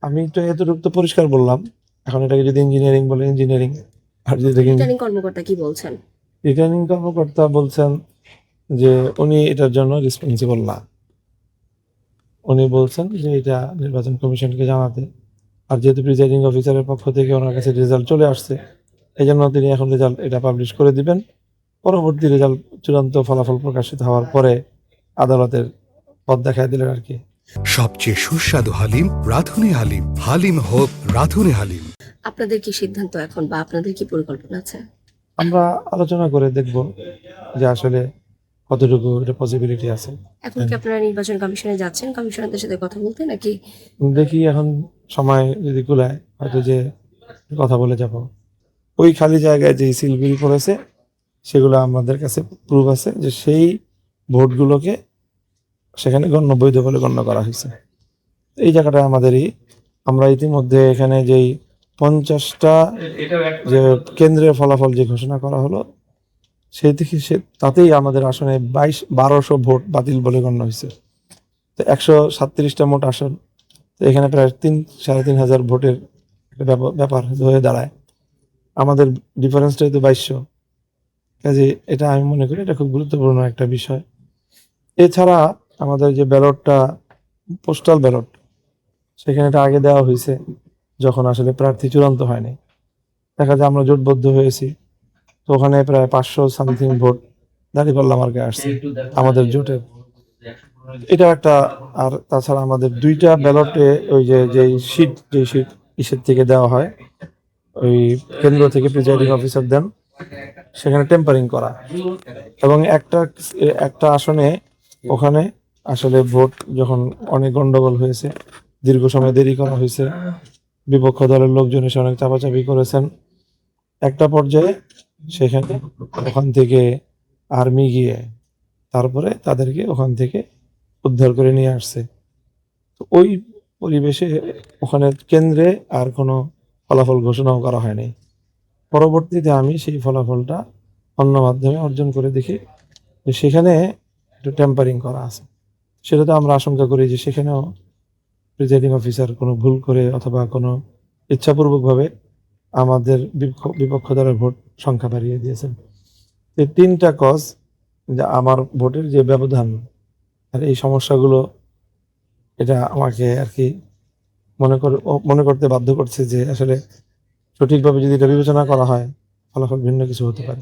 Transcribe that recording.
আমি তো এতটুকু তো পরিষ্কার বললাম। এখন এটাকে যদি ইঞ্জিনিয়ারিং বলে ইঞ্জিনিয়ারিং, আর যদি রিটার্নিং কর্মকর্তা কি বলছেন? রিটার্নিং কর্মকর্তা বলছেন যে উনি এটার জন্য রেসপন্সিবল না। উনি বলছেন যে এটা নির্বাচন কমিশনকে জানাতে। আর যেহেতু প্রিজাইডিং অফিসারের পক্ষ থেকে ওনার কাছে রেজাল্ট চলে আসছে, এই জন্য তিনি এখন রেজাল্ট এটা পাবলিশ করে দিবেন। পরবর্তী রেজাল্ট চূড়ান্ত ফলাফল প্রকাশিত হওয়ার পরে আদালতের পথ দেখায় দিলেন আর কি। সবচেয়ে সুস্বাদু হালিম রাঁধুনি হালিম। হালিম হোক রাঁধুনি হালিম। আপনাদের কি সিদ্ধান্ত এখন, বা আপনাদের কি পরিকল্পনা আছে? আমরা আলোচনা করে দেখব যে আসলে কতটুকু এটা পসিবিলিটি আছে। এখন কি আপনারা নির্বাচন কমিশনে যাচ্ছেন কমিশনারদের সাথে কথা বলতে, নাকি? দেখি এখন সময় যদি কুলায় হয়তো যে কথা বলে যাব। ওই খালি জায়গায় যে সিলবিল করেছে সেগুলো আমাদের কাছে প্রুফ আছে যে সেই ভোটগুলোকে সেখানে বৈধ বলে গণ্য করা হয়েছে। এই জায়গাটা আমাদেরই। আমরা ইতিমধ্যে এখানে যেই 50টা যে কেন্দ্রের ফলাফল যে ঘোষণা করা হলো সেই থেকে তাতেই আমাদের আসনে 1200 ভোট বাতিল বলে গণ্য হয়েছে। তো 137টা মোট আসন, তো এখানে প্রায় 3,500 ভোটের একটা ব্যাপার হয়ে দাঁড়ায়। আমাদের ডিফারেন্সটাই তো 2200। কাজে এটা আমি মনে করি এটা খুব গুরুত্বপূর্ণ একটা বিষয়। এছাড়া আমাদের যে ব্যালটটা পোস্টাল ব্যালট, সেখানে এটা আগে দেওয়া হয়েছে যখন আসলে প্রার্থী চূড়ান্ত হয়নি। দেখা যায় আমরা জোটবদ্ধ হয়েছি, তো ওখানে প্রায় 500 সামথিং ভোট দাঁড়িপাল্লা মার্কে আসছে আমাদের জোটের। এটা একটা। আর তাছাড়া আমাদের 2টা ব্যালটে ওই যে শীট ইসের থেকে দেওয়া হয়, ওই কেন্দ্র থেকে প্রিজাইডিং অফিসার দেন, সেখানে টেম্পারিং করা। এবং একটা একটা আসনে ওখানে আসলে ভোট যখন অনেক গন্ডগোল হয়েছে, দীর্ঘ সময় দেরি করা হয়েছে, বিপক্ষ দলের লোকজন এসে অনেক চাপাচাপি করেছেন। একটা পর্যায়ে সেখানে ওখান থেকে আর্মি গিয়ে তারপরে তাদেরকে ওখান থেকে উদ্ধার করে নিয়ে আসছে। তো ওই পরিবেশে ওখানে কেন্দ্রে আর কোনো ফলাফল ঘোষণাও করা হয়নি। পরবর্তীতে আমি সেই ফলাফলটা অন্য মাধ্যমে অর্জন করে দেখি যে সেখানে একটু টেম্পারিং করা আছে। সেটা তো আমরা আশঙ্কা করি যে সেখানেও প্রিজাইডিং অফিসার কোনো ভুল করে অথবা কোনো ইচ্ছাপূর্বকভাবে আমাদের বিপক্ষ দলের ভোট সংখ্যা বাড়িয়ে দিয়েছেন। এই 3টা কজ, যে আমার ভোটের যে ব্যবধান আর এই সমস্যাগুলো, এটা আমাকে আর কি মনে করতে বাধ্য করছে যে আসলে সঠিকভাবে যদি এটা বিবেচনা করা হয় ফলাফল ভিন্ন কিছু হতে পারে।